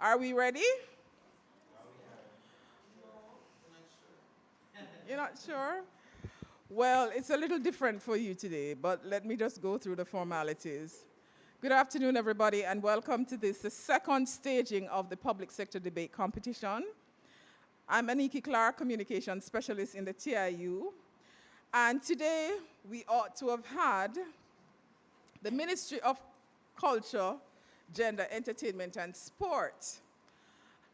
Are we ready? You're not sure? Well, it's a little different for you today, but let me just go through the formalities. Good afternoon, everybody, and welcome to this, the second staging of the public sector debate competition. I'm Aniki Clark, Communications Specialist in the TIU, and today we ought to have had the Ministry of Culture, Gender, Entertainment, and Sport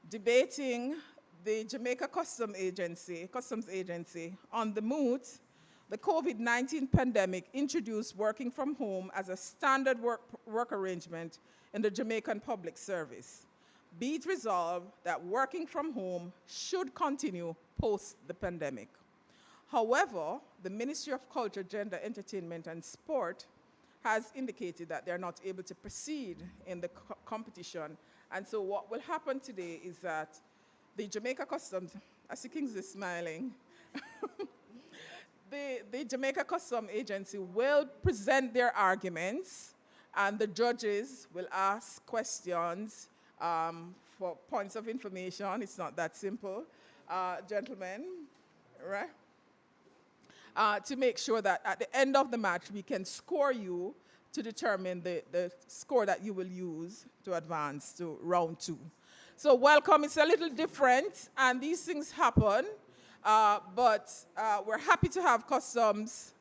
debating the Jamaica Customs Agency on the Moot. The COVID-19 pandemic introduced working from home as a standard work arrangement in the Jamaican public service. Be it resolved that working from home should continue post the pandemic. However, the Ministry of Culture, Gender, Entertainment, and Sport has indicated that they're not able to proceed in the competition. And so what will happen today is that the Jamaica Customs, I see Kingsley smiling, the Jamaica Customs Agency will present their arguments, and the judges will ask questions for points of information. It's not that simple, gentlemen, right? To make sure that at the end of the match, we can score you to determine the score that you will use to advance to round 2. So welcome. It's a little different, and these things happen. But we're happy to have customs.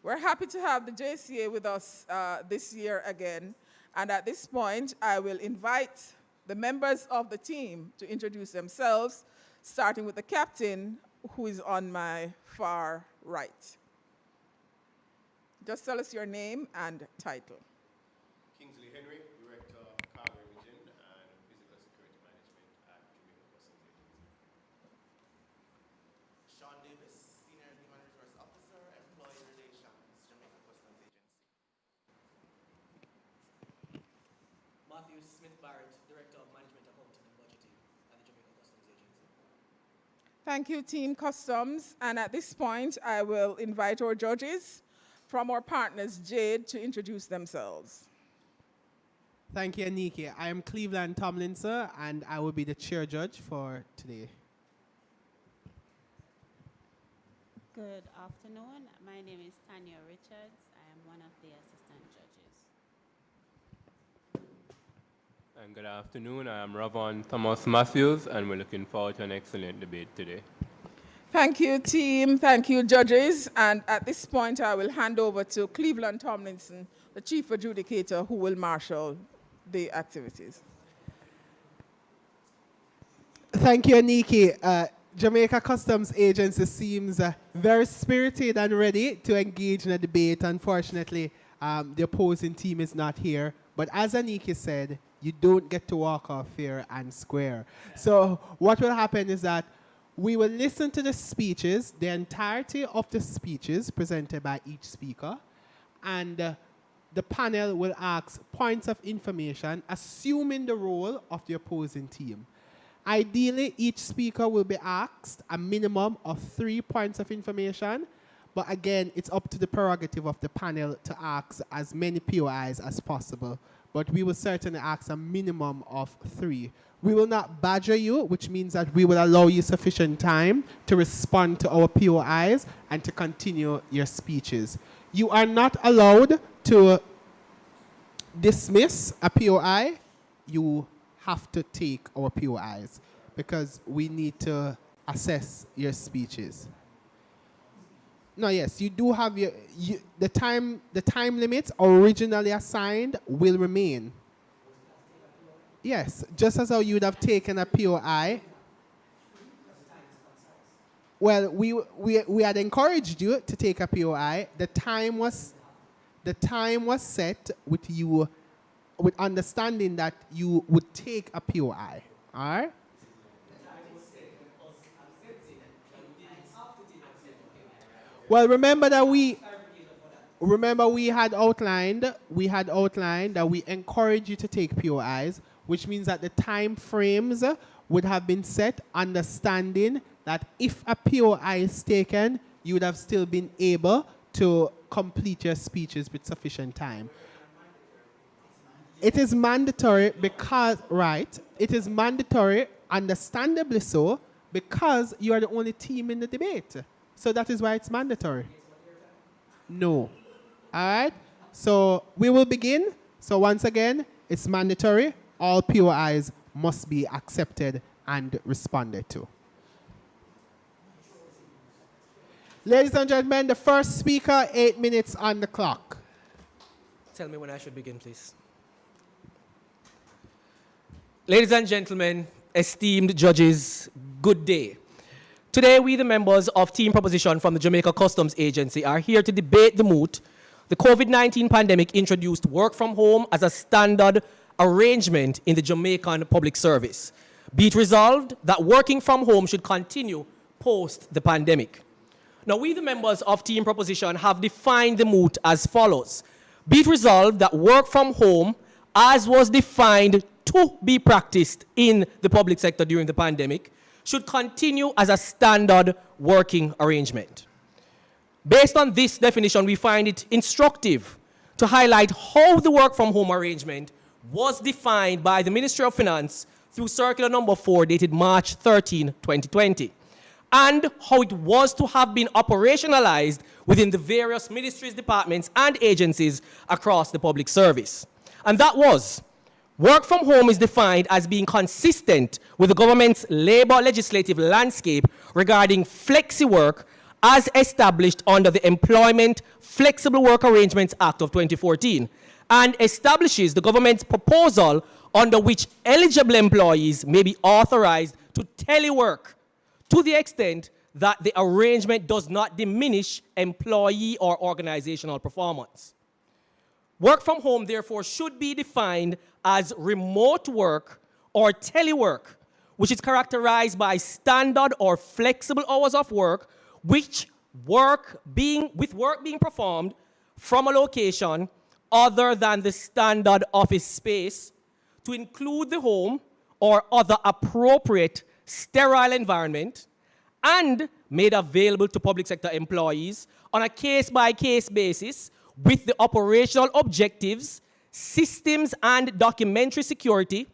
We're happy to have the JCA with us this year again. And at this point, I will invite the members of the team to introduce themselves, starting with the captain, who is on my far right. Just tell us your name and title. Kingsley Henry, Director of Cargo Imaging and Physical Security Management at Jamaica Customs Agency. Sean Davis, Senior Human Resource Officer, Employee Relations, Jamaica Customs Agency. Matthew Smith Barrett, Director of Management Accounting and Budgeting at the Jamaica Customs Agency. Thank you, Team Customs. And at this point, I will invite our judges from our partners, Jade, to introduce themselves. Thank you, Aniki. I am Cleveland Tomlinson, and I will be the chair judge for today. Good afternoon. My name is Tanya Richards. I am one of the assistant judges. And good afternoon. I am Ravon Thomas Matthews, and we're looking forward to an excellent debate today. Thank you, team. Thank you, judges. And at this point, I will hand over to Cleveland Tomlinson, the chief adjudicator, who will marshal the activities. Thank you, Aniki. Jamaica Customs Agency seems very spirited and ready to engage in a debate. Unfortunately, the opposing team is not here. But as Aniki said, you don't get to walk off fair and square. So what will happen is that we will listen to the speeches, the entirety of the speeches presented by each speaker, and the panel will ask points of information, assuming the role of the opposing team. Ideally, each speaker will be asked a minimum of 3 points of information, but again, it's up to the prerogative of the panel to ask as many POIs as possible. But we will certainly ask a minimum of 3. We will not badger you, which means that we will allow you sufficient time to respond to our POIs and to continue your speeches. You are not allowed to dismiss a POI. You have to take our POIs because we need to assess your speeches. No, yes, you do have the time limits originally assigned will remain. Yes, just as how you would have taken a POI. Well, we had encouraged you to take a POI. The time was set with you, with understanding that you would take a POI. All right. Well, remember we had outlined that we encourage you to take POIs, which means that the time frames would have been set, understanding that if a POI is taken, you would have still been able to complete your speeches with sufficient time. It is mandatory because, right, it is mandatory, understandably so, because you are the only team in the debate. So that is why it's mandatory. No. All right? So we will begin. So once again, it's mandatory. All POIs must be accepted and responded to. Ladies and gentlemen, the first speaker, 8 minutes on the clock. Tell me when I should begin, please. Ladies and gentlemen, esteemed judges, good day. Today, we, the members of Team Proposition from the Jamaica Customs Agency, are here to debate the moot. The COVID-19 pandemic introduced work from home as a standard arrangement in the Jamaican public service. Be it resolved that working from home should continue post the pandemic. Now, we, the members of Team Proposition, have defined the moot as follows. Be it resolved that work from home, as was defined to be practiced in the public sector during the pandemic, should continue as a standard working arrangement. Based on this definition, we find it instructive to highlight how the work from home arrangement was defined by the Ministry of Finance through Circular Number 4 dated March 13, 2020, and how it was to have been operationalized within the various ministries, departments, and agencies across the public service. And that was, work from home is defined as being consistent with the government's labor legislative landscape regarding flexi work as established under the Employment Flexible Work Arrangements Act of 2014, and establishes the government's proposal under which eligible employees may be authorized to telework to the extent that the arrangement does not diminish employee or organizational performance. Work from home, therefore, should be defined as remote work or telework, which is characterized by standard or flexible hours of work, with work being performed from a location other than the standard office space, to include the home or other appropriate sterile environment, and made available to public sector employees on a case-by-case basis with the operational objectives, systems and documentary security,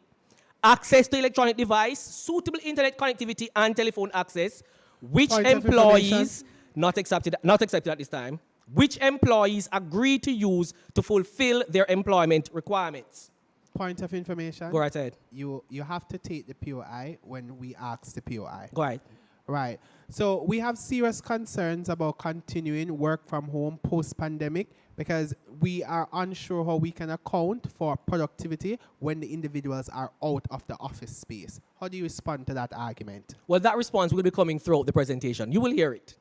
access to electronic device, suitable internet connectivity and telephone access, which employees, not accepted at this time, which employees agree to use to fulfill their employment requirements. Point of information. Go right ahead. You have to take the POI when we ask the POI. Go ahead. Right. So we have serious concerns about continuing work from home post-pandemic because we are unsure how we can account for productivity when the individuals are out of the office space. How do you respond to that argument? Well, that response will be coming throughout the presentation. You will hear it.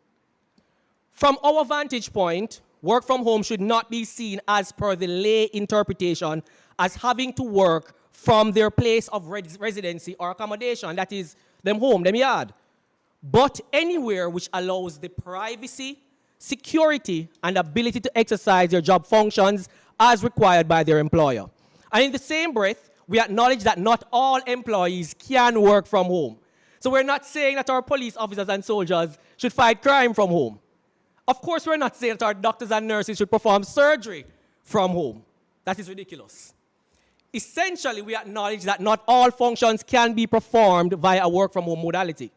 From our vantage point, work from home should not be seen as per the lay interpretation as having to work from their place of residency or accommodation, that is, them home, them yard, but anywhere which allows the privacy, security, and ability to exercise their job functions as required by their employer. And in the same breath, we acknowledge that not all employees can work from home. So we're not saying that our police officers and soldiers should fight crime from home. Of course, we're not saying that our doctors and nurses should perform surgery from home. That is ridiculous. Essentially, we acknowledge that not all functions can be performed via a work from home modality.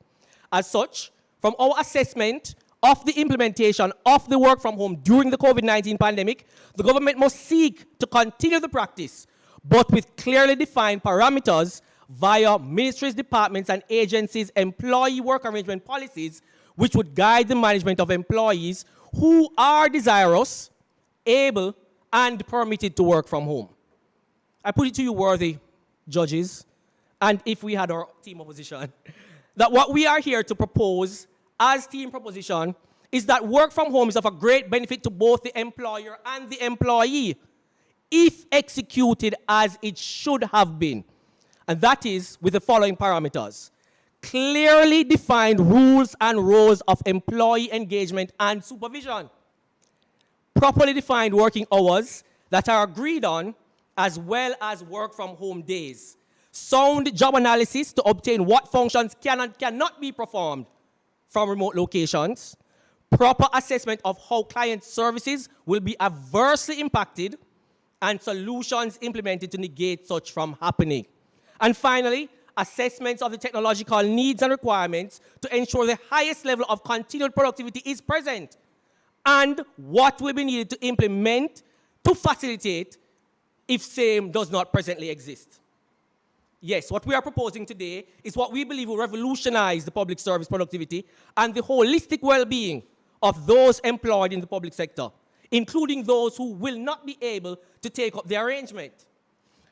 As such, from our assessment of the implementation of the work from home during the COVID-19 pandemic, the government must seek to continue the practice, but with clearly defined parameters via ministries, departments, and agencies' employee work arrangement policies, which would guide the management of employees who are desirous, able, and permitted to work from home. I put it to you, worthy judges, and if we had our team opposition, that what we are here to propose as team proposition is that work from home is of a great benefit to both the employer and the employee if executed as it should have been. And that is with the following parameters. Clearly defined rules and roles of employee engagement and supervision. Properly defined working hours that are agreed on, as well as work from home days. Sound job analysis to obtain what functions can and cannot be performed from remote locations. Proper assessment of how client services will be adversely impacted and solutions implemented to negate such from happening. And finally, assessments of the technological needs and requirements to ensure the highest level of continued productivity is present, and what will be needed to implement to facilitate if same does not presently exist. Yes, what we are proposing today is what we believe will revolutionize the public service productivity and the holistic well-being of those employed in the public sector, including those who will not be able to take up the arrangement.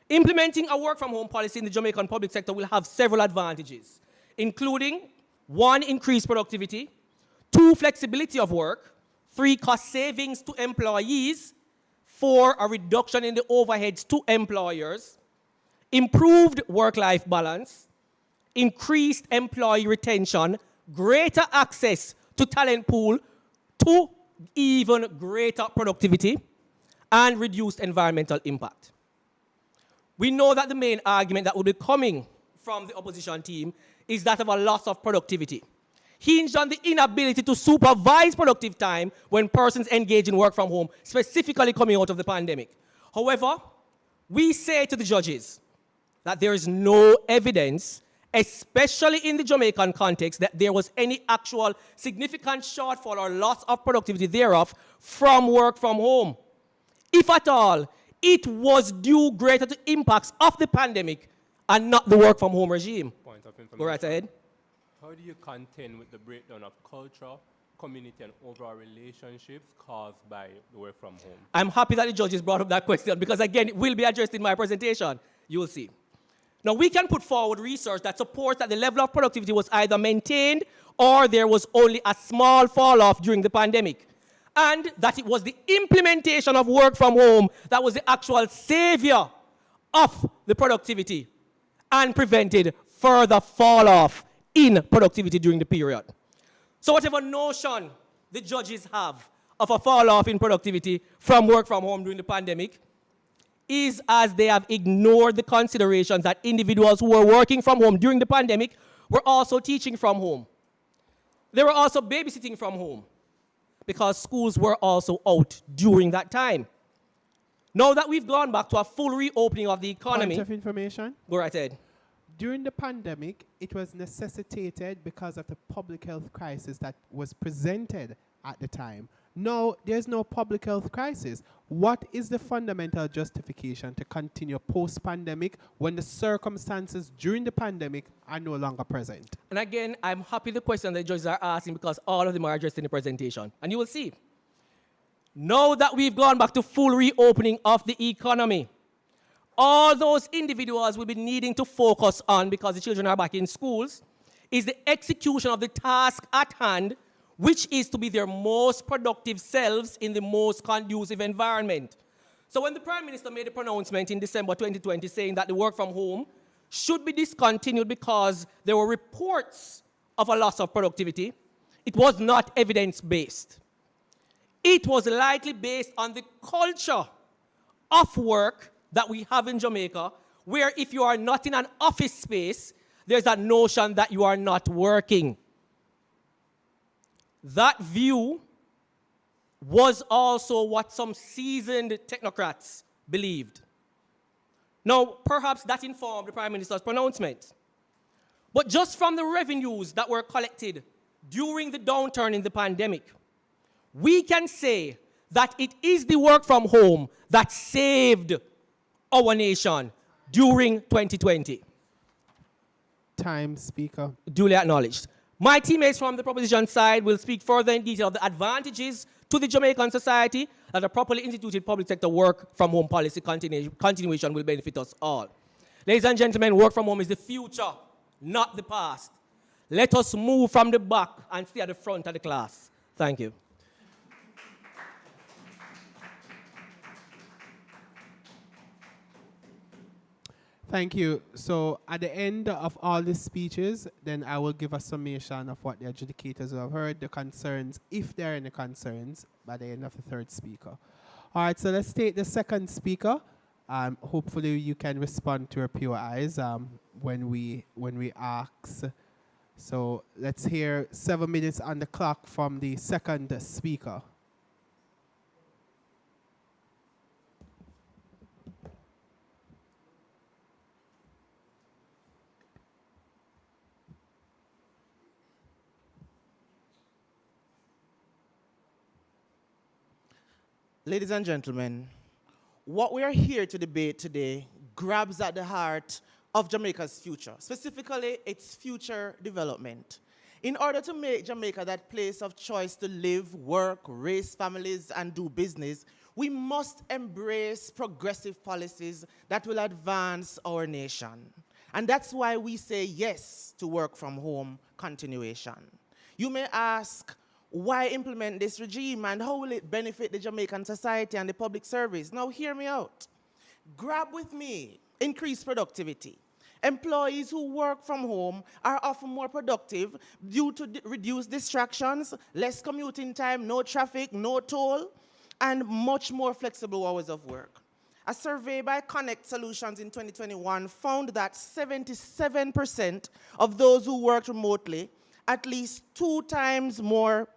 Implementing a work-from-home policy in the Jamaican public sector will have several advantages, including 1, increased productivity, 2, flexibility of work, 3, cost savings to employees, 4, a reduction in the overheads to employers, improved work-life balance, increased employee retention, greater access to talent pool, to even greater productivity, and reduced environmental impact. We know that the main argument that will be coming from the opposition team is that of a loss of productivity, hinged on the inability to supervise productive time when persons engage in work from home, specifically coming out of the pandemic. However, we say to the judges that there is no evidence, especially in the Jamaican context, that there was any actual significant shortfall or loss of productivity thereof from work from home. If at all, it was due greater to impacts of the pandemic and not the work from home regime. Point of information. Go right ahead. How do you contend with the breakdown of culture, community, and overall relationships caused by the work from home? I'm happy that the judges brought up that question because, again, it will be addressed in my presentation. You will see. Now, we can put forward research that supports that the level of productivity was either maintained or there was only a small fall-off during the pandemic, and that it was the implementation of work from home that was the actual savior of the productivity and prevented further fall-off in productivity during the period. So whatever notion the judges have of a fall-off in productivity from work from home during the pandemic is as they have ignored the considerations that individuals who were working from home during the pandemic were also teaching from home. They were also babysitting from home because schools were also out during that time. Now that we've gone back to a full reopening of the economy... Point of information. Go right ahead. During the pandemic, it was necessitated because of the public health crisis that was presented at the time. Now, there's no public health crisis. What is the fundamental justification to continue post-pandemic when the circumstances during the pandemic are no longer present? And again, I'm happy the question the judges are asking because all of them are addressed in the presentation. And you will see. Now that we've gone back to full reopening of the economy, all those individuals will be needing to focus on, because the children are back in schools, is the execution of the task at hand, which is to be their most productive selves in the most conducive environment. So when the Prime Minister made a pronouncement in December 2020 saying that the work from home should be discontinued because there were reports of a loss of productivity, it was not evidence-based. It was likely based on the culture of work that we have in Jamaica, where if you are not in an office space, there's a notion that you are not working. That view was also what some seasoned technocrats believed. Now, perhaps that informed the Prime Minister's pronouncement. But just from the revenues that were collected during the downturn in the pandemic, we can say that it is the work from home that saved our nation during 2020. Time, Speaker. Duly acknowledged. My teammates from the proposition side will speak further in detail of the advantages to the Jamaican society that a properly instituted public sector work from home policy continuation will benefit us all. Ladies and gentlemen, work from home is the future, not the past. Let us move from the back and stay at the front of the class. Thank you. Thank you. So at the end of all the speeches, then I will give a summation of what the adjudicators have heard, the concerns, if there are any concerns, by the end of the third speaker. All right, so let's take the second speaker. Hopefully you can respond to your POIs when we ask. So let's hear 7 minutes on the clock from the second speaker. Ladies and gentlemen, what we are here to debate today grabs at the heart of Jamaica's future, specifically its future development. In order to make Jamaica that place of choice to live, work, raise families, and do business, we must embrace progressive policies that will advance our nation. And that's why we say yes to work from home continuation. You may ask, why implement this regime and how will it benefit the Jamaican society and the public service? Now hear me out. Grab with me, increased productivity. Employees who work from home are often more productive due to reduced distractions, less commuting time, no traffic, no toll, and much more flexible hours of work. A survey by Connect Solutions in 2021 found that 77% of those who worked remotely at least two times or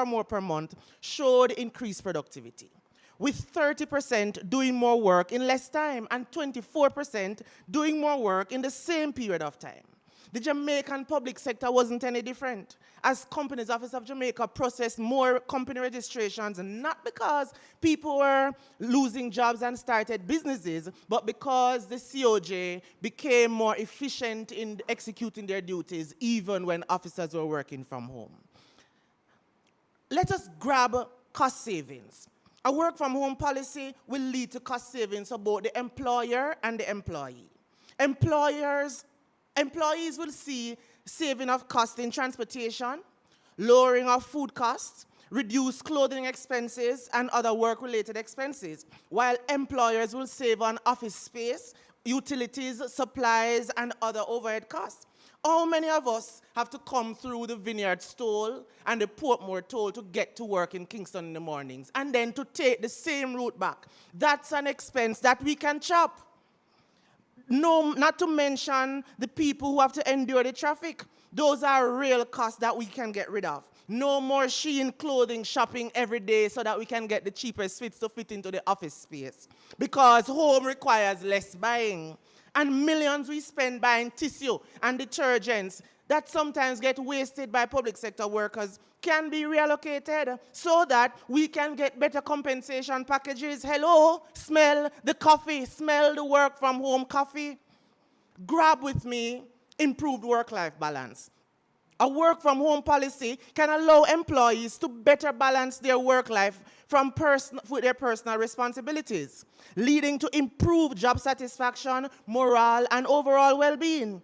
more per month showed increased productivity, with 30% doing more work in less time and 24% doing more work in the same period of time. The Jamaican public sector wasn't any different, as Companies Office of Jamaica processed more company registrations, not because people were losing jobs and started businesses, but because the COJ became more efficient in executing their duties, even when officers were working from home. Let us grab cost savings. A work-from-home policy will lead to cost savings for both the employer and the employee. Employees will see saving of cost in transportation, lowering of food costs, reduced clothing expenses, and other work-related expenses, while employers will save on office space, utilities, supplies, and other overhead costs. How many of us have to come through the Vineyard Toll and the Portmore Toll to get to work in Kingston in the mornings, and then to take the same route back? That's an expense that we can chop. No, not to mention the people who have to endure the traffic. Those are real costs that we can get rid of. No more Shein clothing shopping every day so that we can get the cheapest fits to fit into the office space. Because home requires less buying. And millions we spend buying tissue and detergents that sometimes get wasted by public sector workers can be reallocated so that we can get better compensation packages. Hello, smell the coffee, smell the work from home coffee. Grab with me improved work-life balance. A work from home policy can allow employees to better balance their work life with their personal responsibilities, leading to improved job satisfaction, morale, and overall well-being.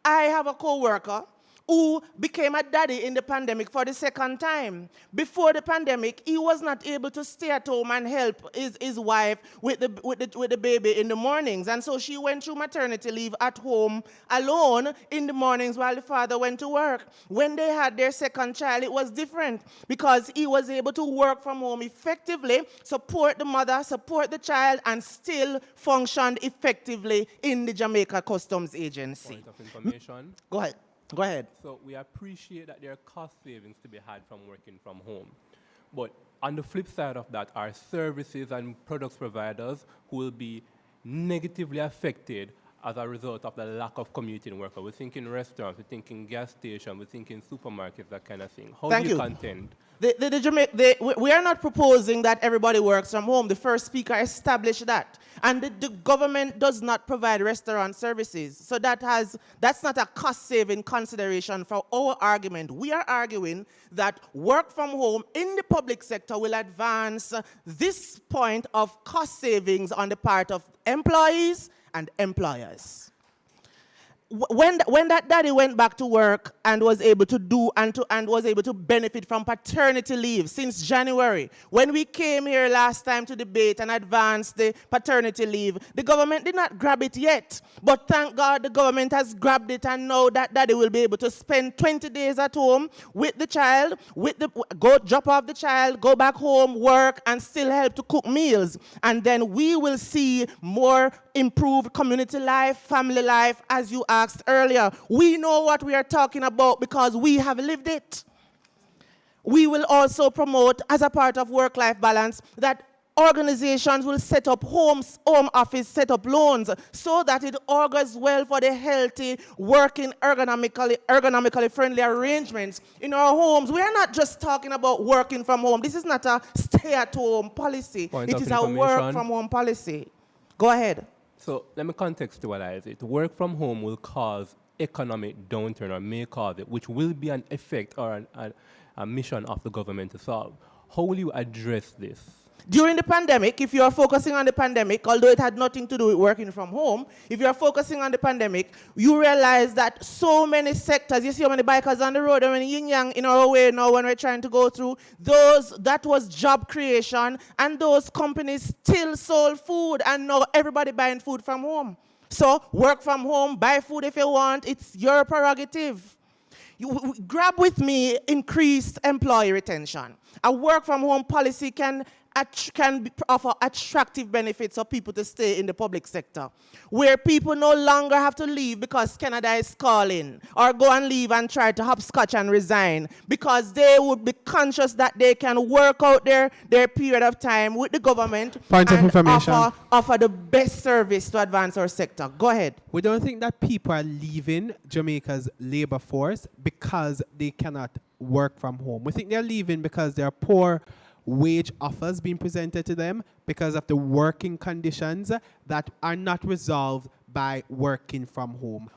I have a co-worker who became a daddy in the pandemic for the second time. Before the pandemic, he was not able to stay at home and help his wife with the baby in the mornings. And so she went through maternity leave at home alone in the mornings while the father went to work. When they had their second child, it was different because he was able to work from home effectively, support the mother, support the child, and still functioned effectively in the Jamaica Customs Agency. Point of information. Go ahead. Go ahead. So we appreciate that there are cost savings to be had from working from home. But on the flip side of that are services and products providers who will be negatively affected as a result of the lack of commuting workers. We're thinking restaurants, we're thinking gas stations, we're thinking supermarkets, that kind of thing. How do you contend? We are not proposing that everybody works from home. The first speaker established that. And the government does not provide restaurant services. So that's not a cost-saving consideration for our argument. We are arguing that work from home in the public sector will advance this point of cost savings on the part of employees and employers. When that daddy went back to work and was able to was able to benefit from paternity leave since January, when we came here last time to debate and advance the paternity leave, the government did not grab it yet. But thank God the government has grabbed it, and now that daddy will be able to spend 20 days at home with the child, go drop off the child, go back home, work, and still help to cook meals. And then we will see more improved community life, family life, as you asked earlier. We know what we are talking about because we have lived it. We will also promote, as a part of work-life balance, that organizations will set up homes, home office, set up loans so that it augurs well for the healthy, working, ergonomically friendly arrangements in our homes. We are not just talking about working from home. This is not a stay-at-home policy. It is a work-from-home policy. Go ahead. So let me contextualize it. Work from home will cause economic downturn, or may cause it, which will be an effect or a mission of the government to solve. How will you address this? During the pandemic, if you are focusing on the pandemic, although it had nothing to do with working from home, if you are focusing on the pandemic, you realize that so many sectors, you see how many bikers on the road, how many yin-yang in our way now when we're trying to go through, that was job creation, and those companies still sold food, and now everybody buying food from home. So work from home, buy food if you want, it's your prerogative. Grab with me increased employee retention. A work from home policy can offer attractive benefits for people to stay in the public sector, where people no longer have to leave because Canada is calling, or go and leave and try to hopscotch and resign, because they would be conscious that they can work out their period of time with the government and offer the best service to advance our sector. Go ahead. We don't think that people are leaving Jamaica's labor force because they cannot work from home. We think they're leaving because there are poor wage offers being presented to them because of the working conditions that are not resolved by working from home.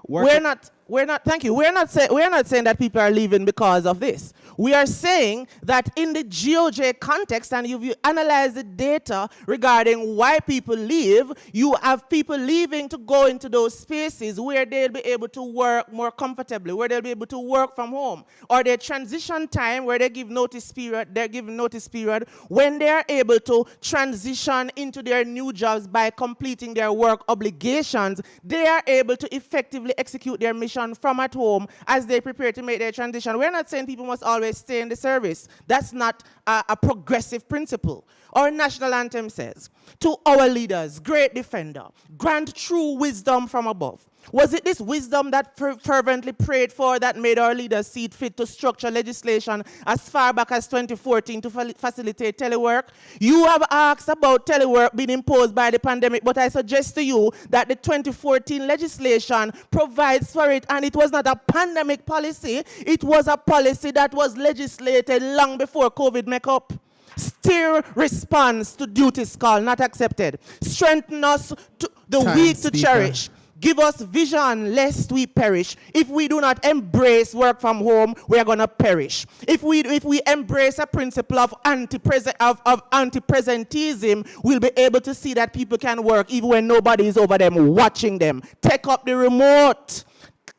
Thank you. We're not saying that people are leaving because of this. We are saying that in the GOJ context, and if you analyze the data regarding why people leave, you have people leaving to go into those spaces where they'll be able to work more comfortably, where they'll be able to work from home, or their transition time where they're given notice period when they're able to transition into their new jobs by completing their work obligations. They are able to effectively execute their mission from at home as they prepare to make their transition. We're not saying people must always stay in the service. That's not a progressive principle. Our national anthem says, "To our leaders, great defender, grant true wisdom from above." Was it this wisdom that fervently prayed for that made our leaders see it fit to structure legislation as far back as 2014 to facilitate telework? You have asked about telework being imposed by the pandemic, but I suggest to you that the 2014 legislation provides for it, and it was not a pandemic policy. It was a policy that was legislated long before COVID make up. Steer response to duties call, not accepted. Strengthen us to the weak to cherish. Give us vision lest we perish. If we do not embrace work from home, we are going to perish. If we embrace a principle of anti-presentism, we'll be able to see that people can work even when nobody is over them watching them. Take up the remote.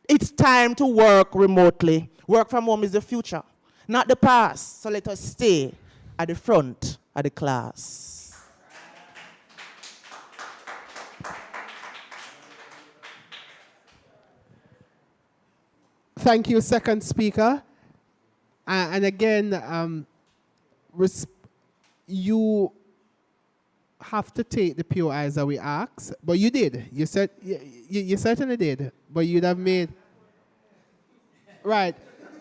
It's time to work remotely. Work from home is the future, not the past. So let us stay at the front of the class. Thank you, second speaker. And again, you have to take the POIs that we asked, but you did. You said you certainly did, but you'd have made right.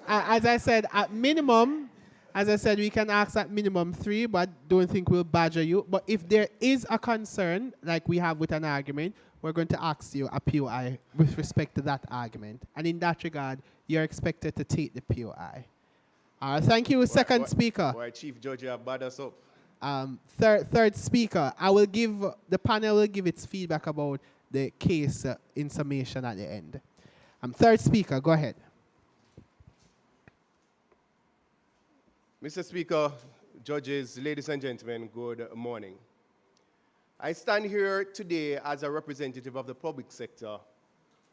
As I said, at minimum, we can ask at minimum 3, but don't think we'll badger you. But if there is a concern, like we have with an argument, we're going to ask you a POI with respect to that argument. And in that regard, you're expected to take the POI. Thank you, second speaker. Why, Chief Judge, you have bad us up. Third speaker, the panel will give its feedback about the case in summation at the end. Third speaker, go ahead. Mr. Speaker, judges, ladies and gentlemen, good morning. I stand here today as a representative of the public sector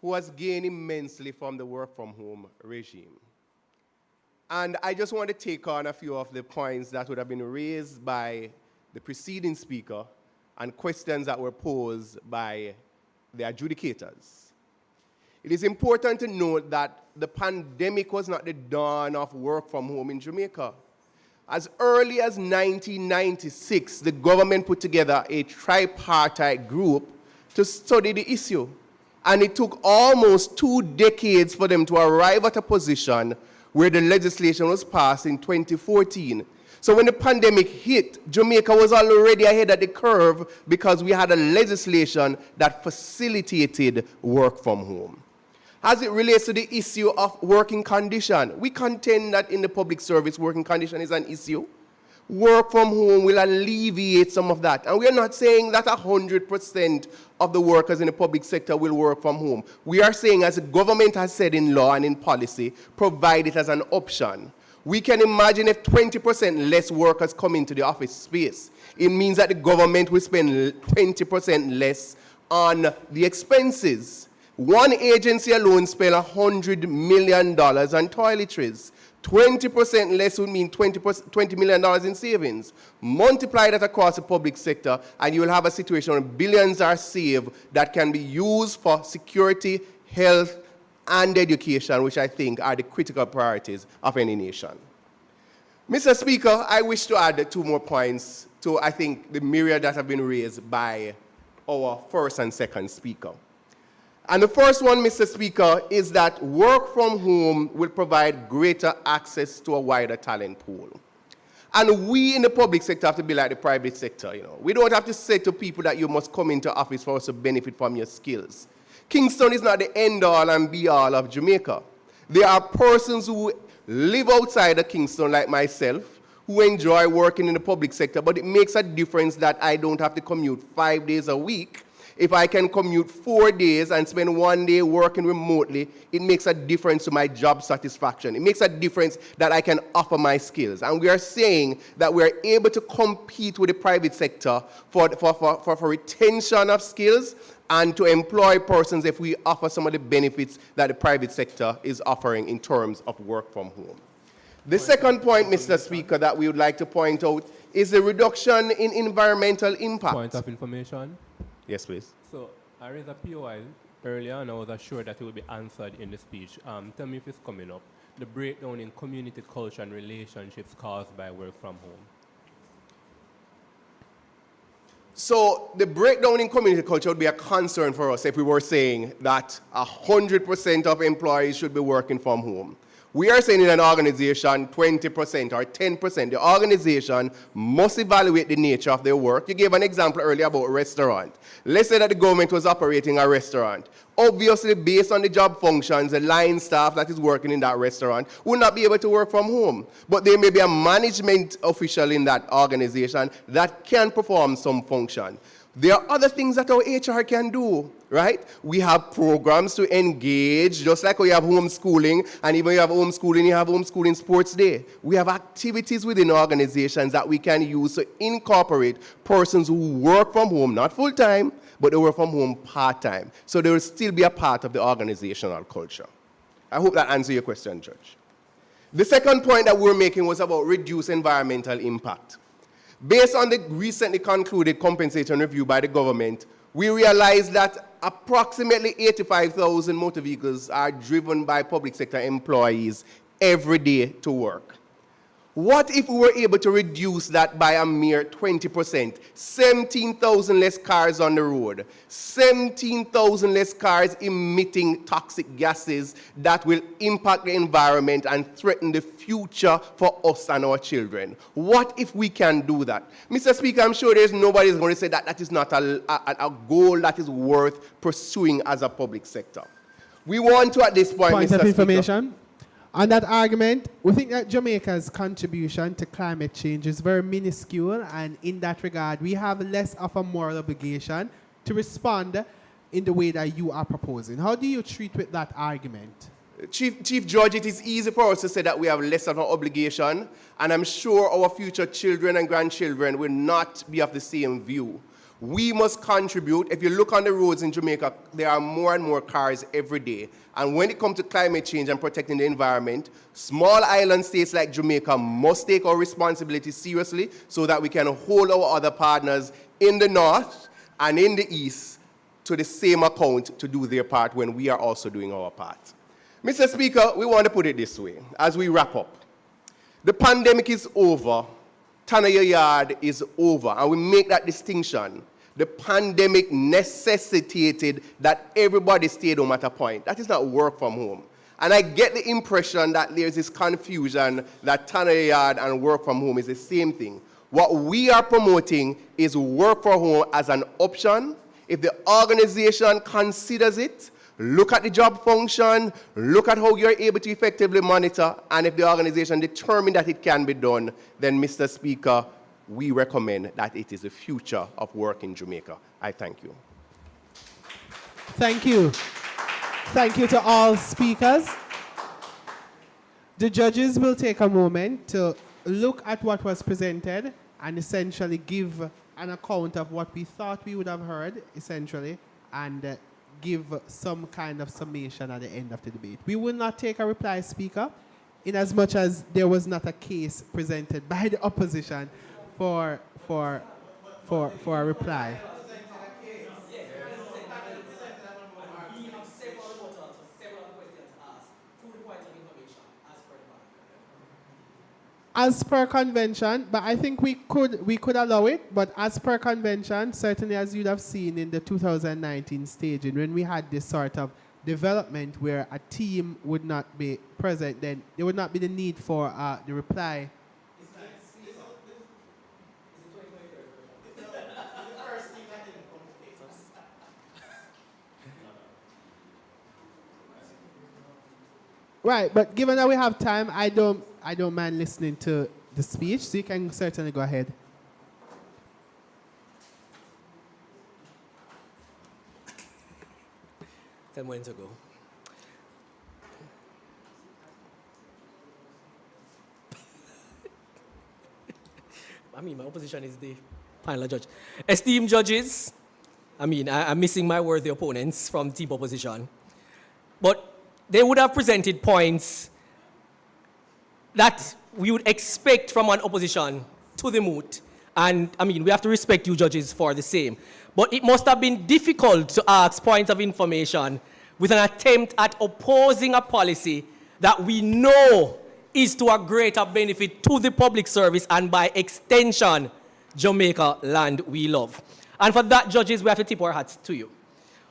who has gained immensely from the work from home regime. And I just want to take on a few of the points that would have been raised by the preceding speaker and questions that were posed by the adjudicators. It is important to note that the pandemic was not the dawn of work from home in Jamaica. As early as 1996, the government put together a tripartite group to study the issue. And it took almost 2 decades for them to arrive at a position where the legislation was passed in 2014. So when the pandemic hit, Jamaica was already ahead of the curve because we had a legislation that facilitated work from home. As it relates to the issue of working condition, we contend that in the public service, working condition is an issue. Work from home will alleviate some of that. And we are not saying that 100% of the workers in the public sector will work from home. We are saying, as the government has said in law and in policy, provide it as an option. We can imagine if 20% less workers come into the office space. It means that the government will spend 20% less on the expenses. One agency alone spent $100 million on toiletries. 20% less would mean $20 million in savings. Multiply that across the public sector, and you will have a situation where billions are saved that can be used for security, health, and education, which I think are the critical priorities of any nation. Mr. Speaker, I wish to add 2 more points to, I think, the myriad that have been raised by our first and second speaker. And the first one, Mr. Speaker, is that work from home will provide greater access to a wider talent pool. And we in the public sector have to be like the private sector, you know. We don't have to say to people that you must come into office for us to benefit from your skills. Kingston is not the end-all and be-all of Jamaica. There are persons who live outside of Kingston, like myself, who enjoy working in the public sector, but it makes a difference that I don't have to commute 5 days a week. If I can commute 4 days and spend 1 day working remotely, it makes a difference to my job satisfaction. It makes a difference that I can offer my skills. And we are saying that we are able to compete with the private sector for retention of skills and to employ persons if we offer some of the benefits that the private sector is offering in terms of work from home. The second point, Mr. Speaker, that we would like to point out is the reduction in environmental impact. Point of information. Yes, please. So I raised a POI earlier, and I was assured that it will be answered in the speech. Tell me if it's coming up. The breakdown in community culture and relationships caused by work from home. So the breakdown in community culture would be a concern for us if we were saying that 100% of employees should be working from home. We are saying in an organization 20% or 10%. The organization must evaluate the nature of their work. You gave an example earlier about a restaurant. Let's say that the government was operating a restaurant. Obviously, based on the job functions, the line staff that is working in that restaurant will not be able to work from home. But there may be a management official in that organization that can perform some function. There are other things that our HR can do, right? We have programs to engage, just like we have homeschooling, and even you have homeschooling sports day. We have activities within organizations that we can use to incorporate persons who work from home, not full-time, but they work from home part-time. So they will still be a part of the organizational culture. I hope that answers your question, Judge. The second point that we're making was about reduced environmental impact. Based on the recently concluded compensation review by the government, we realized that approximately 85,000 motor vehicles are driven by public sector employees every day to work. What if we were able to reduce that by a mere 20%? 17,000 less cars on the road, 17,000 less cars emitting toxic gases that will impact the environment and threaten the future for us and our children. What if we can do that? Mr. Speaker, I'm sure there's nobody who's going to say that that is not a goal that is worth pursuing as a public sector. We want to, at this point, Point Mr. of Speaker, information. On that argument, we think that Jamaica's contribution to climate change is very minuscule, and in that regard, we have less of a moral obligation to respond in the way that you are proposing. How do you treat with that argument? Chief Judge, it is easy for us to say that we have less of an obligation, and I'm sure our future children and grandchildren will not be of the same view. We must contribute. If you look on the roads in Jamaica, there are more and more cars every day. And when it comes to climate change and protecting the environment, small island states like Jamaica must take our responsibility seriously so that we can hold our other partners in the north and in the east to the same account to do their part when we are also doing our part. Mr. Speaker, we want to put it this way as we wrap up. The pandemic is over. Turn of your yard is over. And we make that distinction. The pandemic necessitated that everybody stayed home at a point. That is not work from home. And I get the impression that there's this confusion that tannery yard and work from home is the same thing. What we are promoting is work from home as an option. If the organization considers it, look at the job function, look at how you're able to effectively monitor, and if the organization determines that it can be done, then, Mr. Speaker, we recommend that it is the future of work in Jamaica. I thank you. Thank you. Thank you to all speakers. The judges will take a moment to look at what was presented and essentially give an account of what we thought we would have heard, essentially, and give some kind of summation at the end of the debate. We will not take a reply speaker, in as much as there was not a case presented by the opposition for a reply. As per convention, but I think we could allow it, but as per convention, certainly as you'd have seen in the 2019 staging, when we had this sort of development where a team would not be present, then there would not be the need for the reply. Right, but given that we have time, I don't mind listening to the speech, so you can certainly go ahead. Ten minutes ago. I mean, my opposition is the panel judge. Esteemed judges, I'm missing my worthy opponents from team opposition, but they would have presented points that we would expect from an opposition to the moot. And we have to respect you judges for the same. But it must have been difficult to ask points of information with an attempt at opposing a policy that we know is to a greater benefit to the public service and by extension, Jamaica land we love. And for that, judges, we have to tip our hats to you.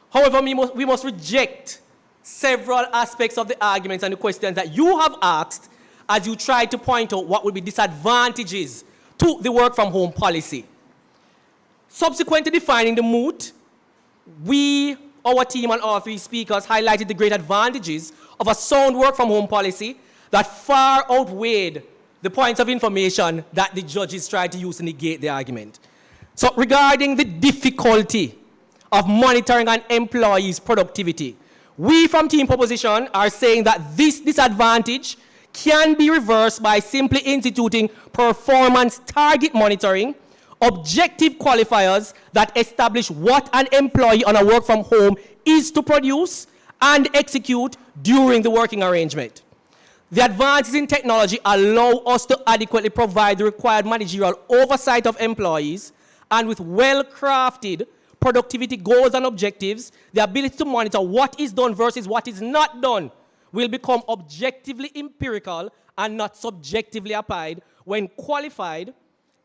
However, we must reject several aspects of the arguments and the questions that you have asked as you try to point out what would be disadvantages to the work from home policy. Subsequent to defining the moot, our team and all three speakers highlighted the great advantages of a sound work from home policy that far outweighed the points of information that the judges tried to use to negate the argument. So regarding the difficulty of monitoring an employee's productivity, we from team proposition are saying that this disadvantage can be reversed by simply instituting performance target monitoring, objective qualifiers that establish what an employee on a work from home is to produce and execute during the working arrangement. The advances in technology allow us to adequately provide the required managerial oversight of employees, and with well-crafted productivity goals and objectives, the ability to monitor what is done versus what is not done will become objectively empirical and not subjectively applied when qualified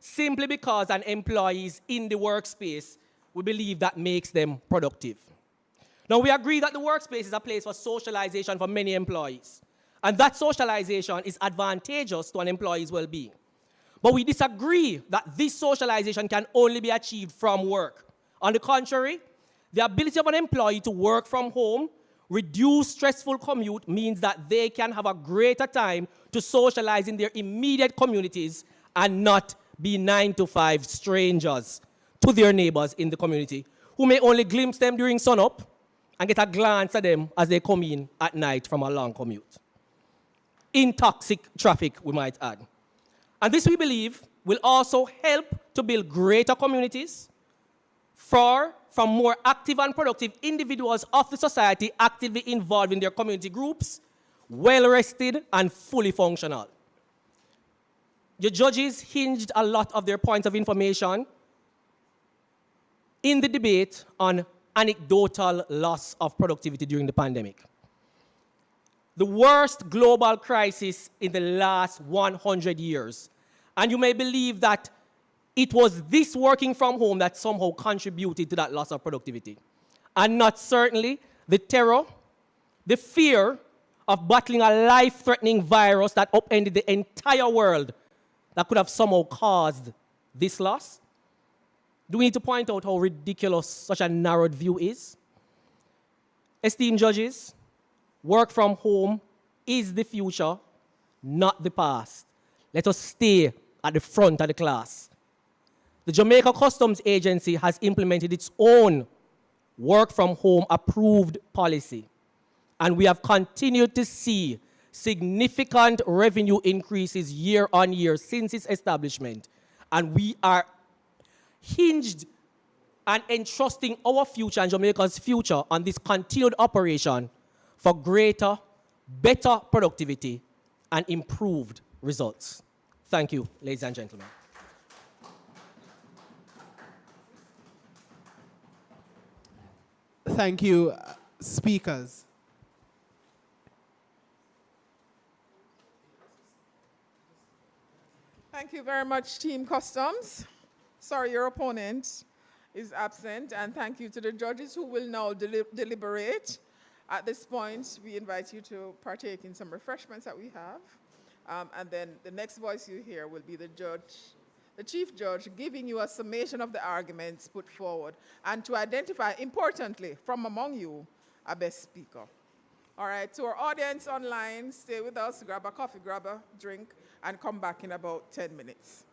simply because an employee is in the workspace. We believe that makes them productive. Now, we agree that the workspace is a place for socialization for many employees, and that socialization is advantageous to an employee's well-being. But we disagree that this socialization can only be achieved from work. On the contrary, the ability of an employee to work from home, reduce stressful commute, means that they can have a greater time to socialize in their immediate communities and not be 9-to-5 strangers to their neighbors in the community, who may only glimpse them during sunup and get a glance at them as they come in at night from a long commute. In toxic traffic, we might add. And this, we believe, will also help to build greater communities from more active and productive individuals of the society actively involved in their community groups, well-rested and fully functional. The judges hinged a lot of their points of information in the debate on anecdotal loss of productivity during the pandemic. The worst global crisis in the last 100 years. And you may believe that it was this working from home that somehow contributed to that loss of productivity. And not certainly the terror, the fear of battling a life-threatening virus that upended the entire world that could have somehow caused this loss? Do we need to point out how ridiculous such a narrowed view is? Esteemed judges, work from home is the future, not the past. Let us stay at the front of the class. The Jamaica Customs Agency has implemented its own work from home approved policy, and we have continued to see significant revenue increases year on year since its establishment, and we are hinged and entrusting our future and Jamaica's future on this continued operation for greater, better productivity and improved results. Thank you, ladies and gentlemen. Thank you, speakers. Thank you very much, Team Customs. Sorry, your opponent is absent, and thank you to the judges who will now deliberate. At this point, we invite you to partake in some refreshments that we have, and then the next voice you hear will be the judge, the chief judge, giving you a summation of the arguments put forward, and to identify, importantly, from among you, a best speaker. All right, to our audience online, stay with us, grab a coffee, grab a drink, and come back in about 10 minutes.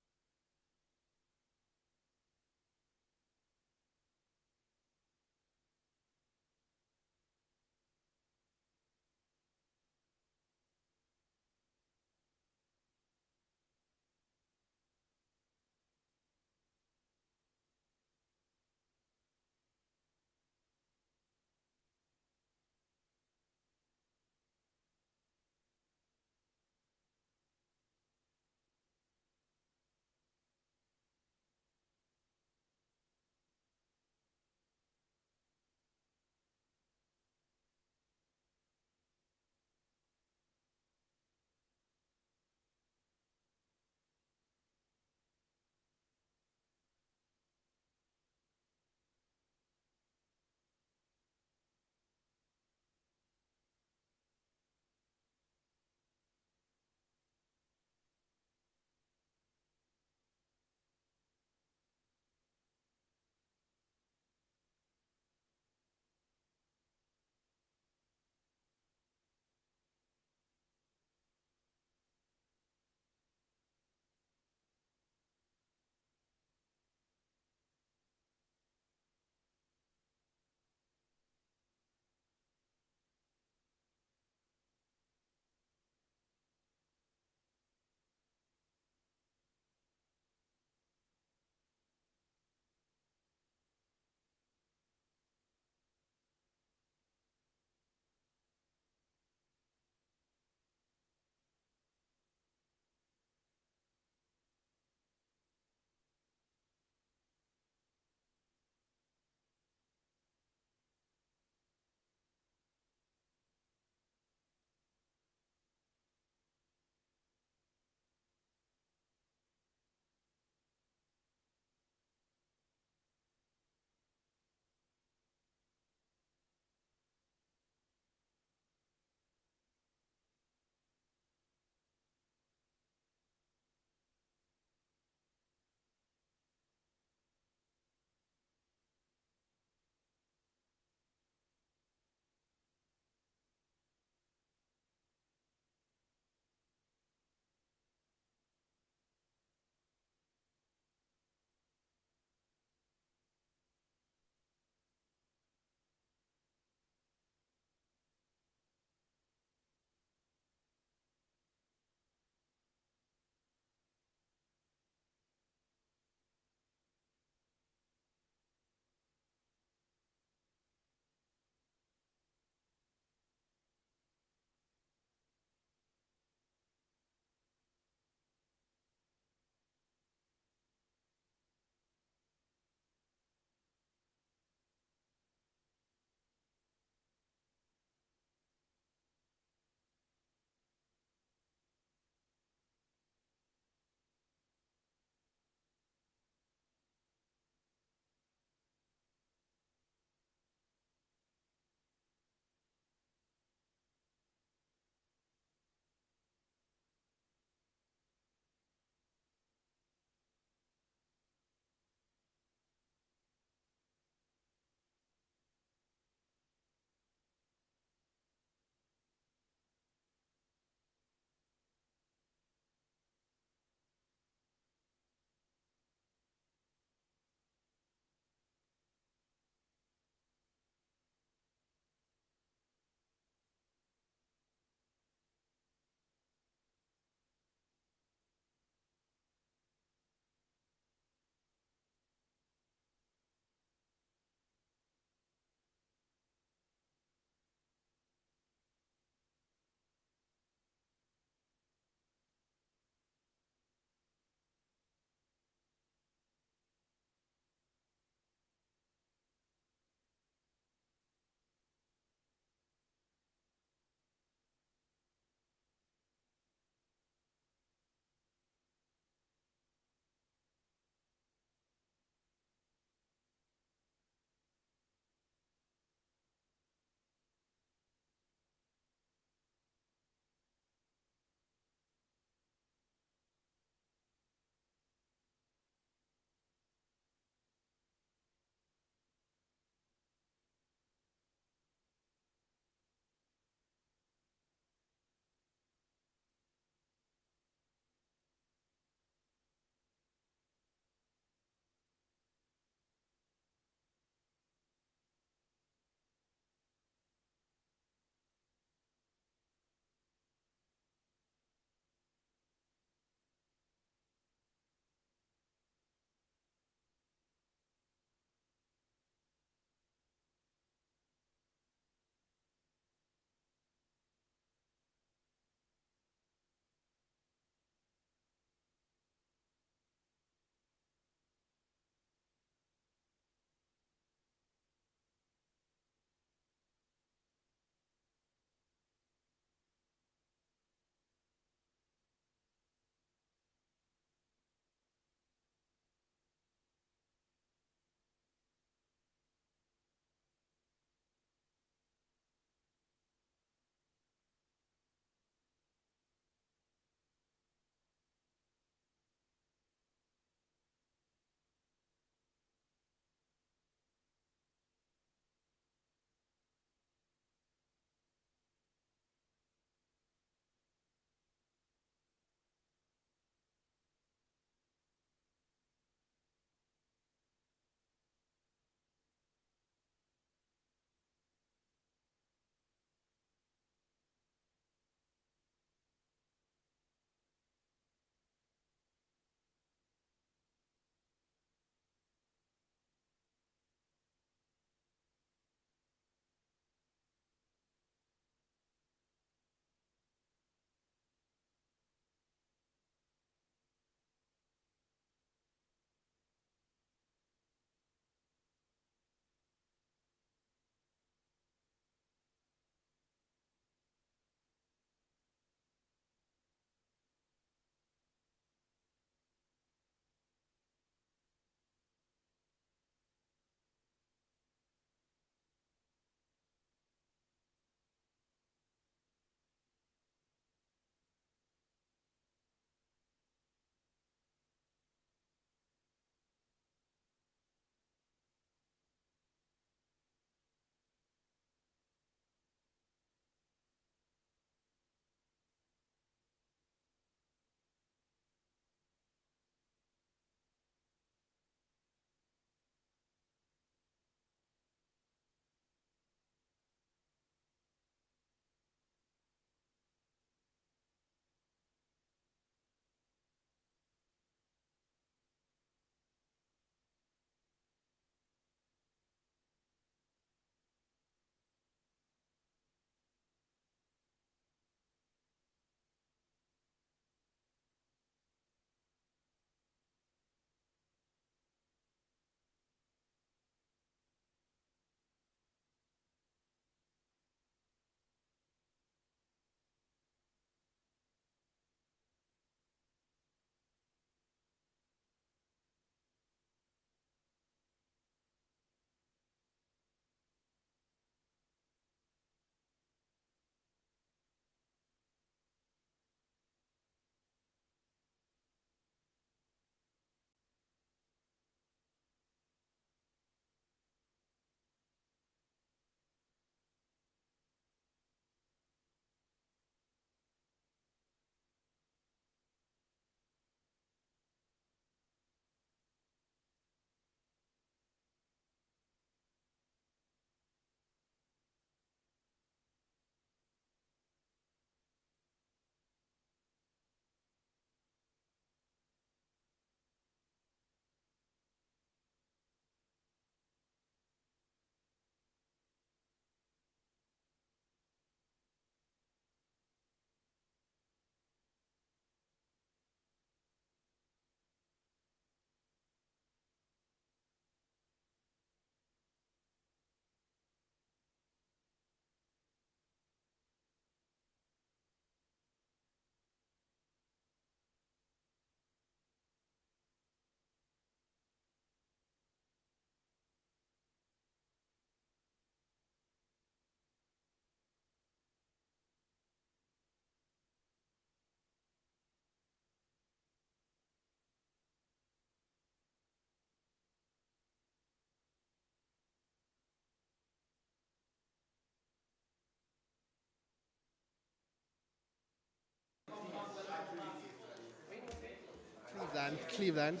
Cleveland.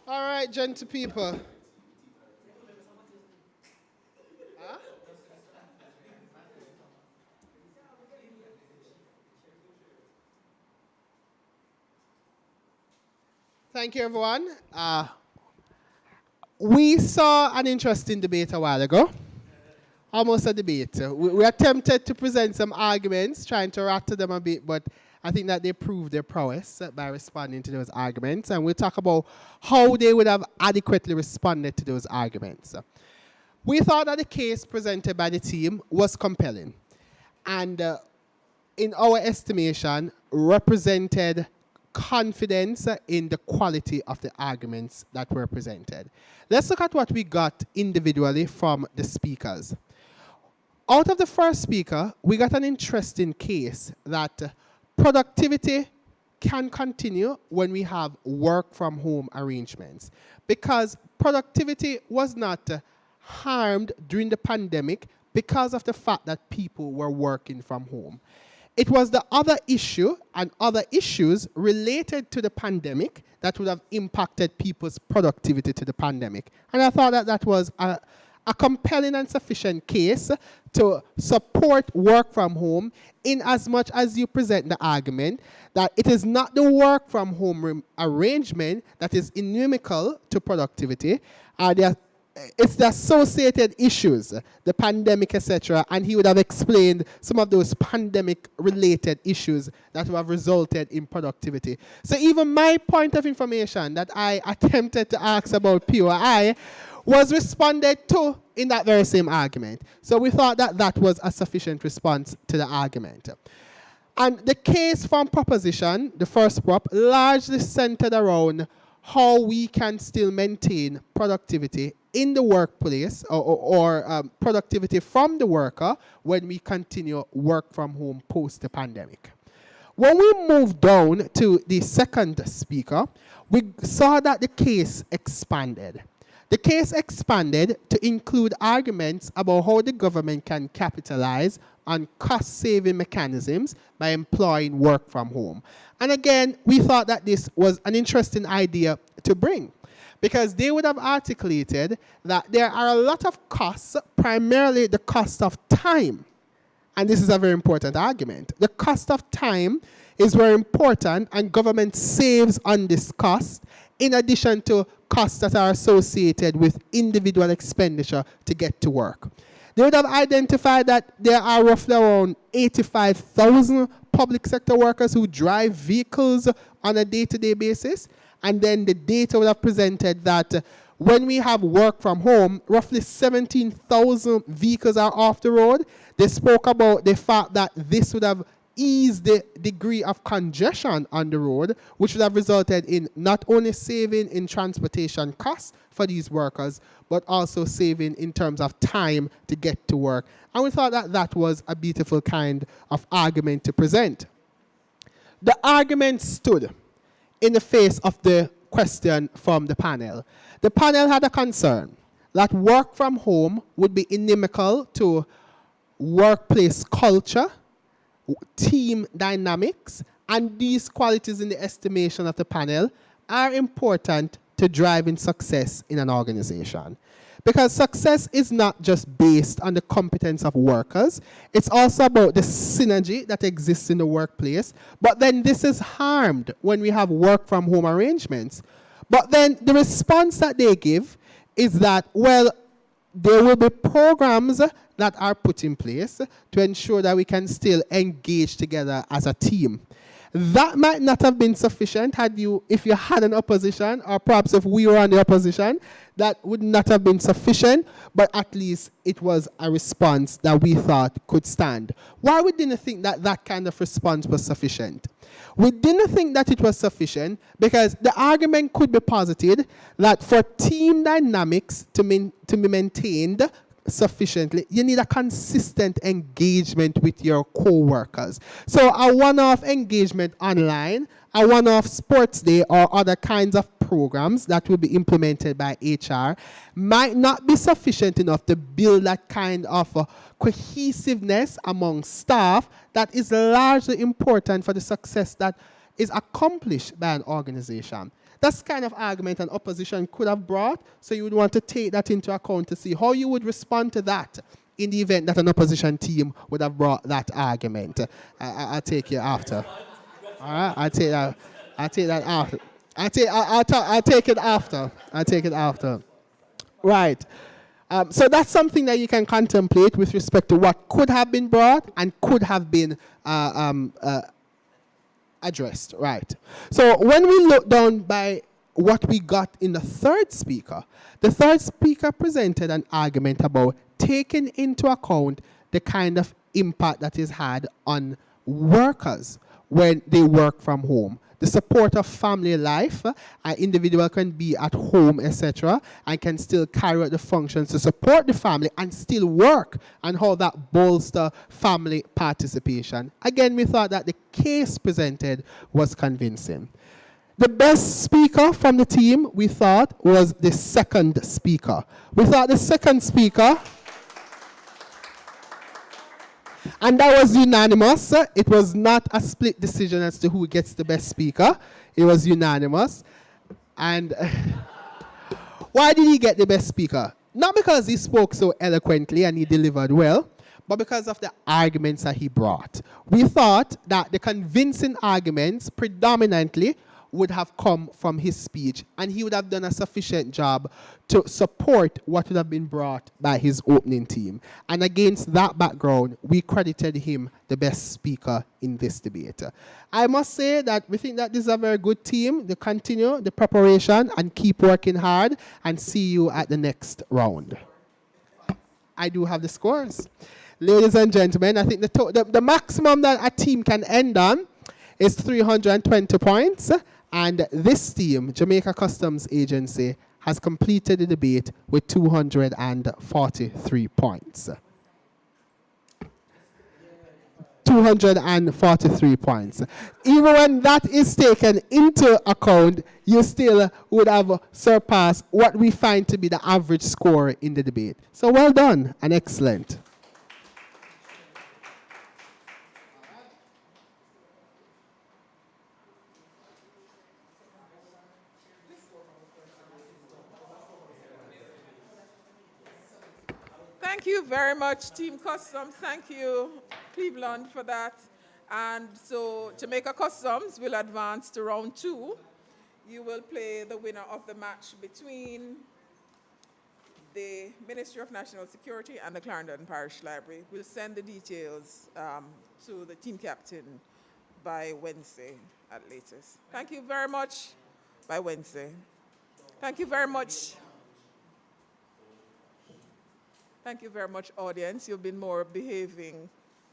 All right, gentle people. Huh? Thank you, everyone. We saw an interesting debate a while ago. Almost a debate. We attempted to present some arguments, trying to rattle them a bit, but I think that they proved their prowess by responding to those arguments. And we'll talk about how they would have adequately responded to those arguments. We thought that the case presented by the team was compelling. And in our estimation, represented confidence in the quality of the arguments that were presented. Let's look at what we got individually from the speakers. Out of the first speaker, we got an interesting case that productivity can continue when we have work from home arrangements, because productivity was not harmed during the pandemic because of the fact that people were working from home. It was the other issue and other issues related to the pandemic that would have impacted people's productivity to the pandemic. And I thought that that was a compelling and sufficient case to support work from home, in as much as you present the argument that it is not the work from home arrangement that is inimical to productivity, it's the associated issues, the pandemic, etc. And he would have explained some of those pandemic-related issues that would have resulted in productivity. So even my point of information that I attempted to ask about POI was responded to in that very same argument. So we thought that that was a sufficient response to the argument. And the case from proposition, the first prop, largely centered around how we can still maintain productivity in the workplace or productivity from the worker when we continue work from home post the pandemic. When we moved down to the second speaker, we saw that the case expanded. The case expanded to include arguments about how the government can capitalize on cost-saving mechanisms by employing work from home. And again, we thought that this was an interesting idea to bring, because they would have articulated that there are a lot of costs, primarily the cost of time. And this is a very important argument. The cost of time is very important, and government saves on this cost, in addition to costs that are associated with individual expenditure to get to work. They would have identified that there are roughly around 85,000 public sector workers who drive vehicles on a day-to-day basis. And then the data would have presented that when we have work from home, roughly 17,000 vehicles are off the road. They spoke about the fact that this would have eased the degree of congestion on the road, which would have resulted in not only saving in transportation costs for these workers, but also saving in terms of time to get to work. And we thought that that was a beautiful kind of argument to present. The argument stood in the face of the question from the panel. The panel had a concern that work from home would be inimical to workplace culture, team dynamics, and these qualities in the estimation of the panel are important to driving success in an organization. Because success is not just based on the competence of workers, it's also about the synergy that exists in the workplace. But then this is harmed when we have work from home arrangements. But then the response that they give is that, well, there will be programs that are put in place to ensure that we can still engage together as a team. That might not have been sufficient if you had an opposition, or perhaps if we were on the opposition, that would not have been sufficient, but at least it was a response that we thought could stand. Why we didn't think that that kind of response was sufficient? We didn't think that it was sufficient because the argument could be posited that for team dynamics to be maintained sufficiently, you need a consistent engagement with your co-workers. So a one-off engagement online, a one-off sports day, or other kinds of programs that will be implemented by HR might not be sufficient enough to build that kind of cohesiveness among staff that is largely important for the success that is accomplished by an organization. That's the kind of argument an opposition could have brought, so you would want to take that into account to see how you would respond to that in the event that an opposition team would have brought that argument. I'll take you after. All right, I'll take that after. I'll take it after. I'll take it after. Right. So that's something that you can contemplate with respect to what could have been brought and could have been addressed. Right. So when we look down by what we got in the third speaker presented an argument about taking into account the kind of impact that is had on workers when they work from home. The support of family life, an individual can be at home, etc., and can still carry out the functions to support the family and still work, and how that bolster family participation. Again, we thought that the case presented was convincing. The best speaker from the team, we thought, was the second speaker. We thought the second speaker, and that was unanimous. It was not a split decision as to who gets the best speaker. It was unanimous. And why did he get the best speaker? Not because he spoke so eloquently and he delivered well, but because of the arguments that he brought. We thought that the convincing arguments predominantly would have come from his speech, and he would have done a sufficient job to support what would have been brought by his opening team. And against that background, we credited him the best speaker in this debate. I must say that we think that this is a very good team. They continue the preparation and keep working hard, and see you at the next round. I do have the scores. Ladies and gentlemen, I think the maximum that a team can end on is 320 points. And this team, Jamaica Customs Agency, has completed the debate with 243 points. 243 points. Even when that is taken into account, you still would have surpassed what we find to be the average score in the debate. So well done and excellent. Thank you very much, Team Customs. Thank you, Cleveland, for that. And so Jamaica Customs will advance to round 2. You will play the winner of the match between the Ministry of National Security and the Clarendon Parish Library. We'll send the details to the team captain by Wednesday at latest. Thank you very much. By Wednesday. Thank you very much. Thank you very much, audience. You've been more behaving.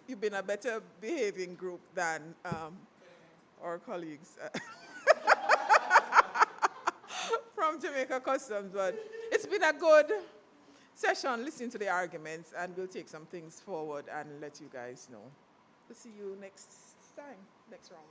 You've been a better behaving group than our colleagues from Jamaica Customs. But it's been a good session. Listen to the arguments, and we'll take some things forward and let you guys know. We'll see you next time, next round.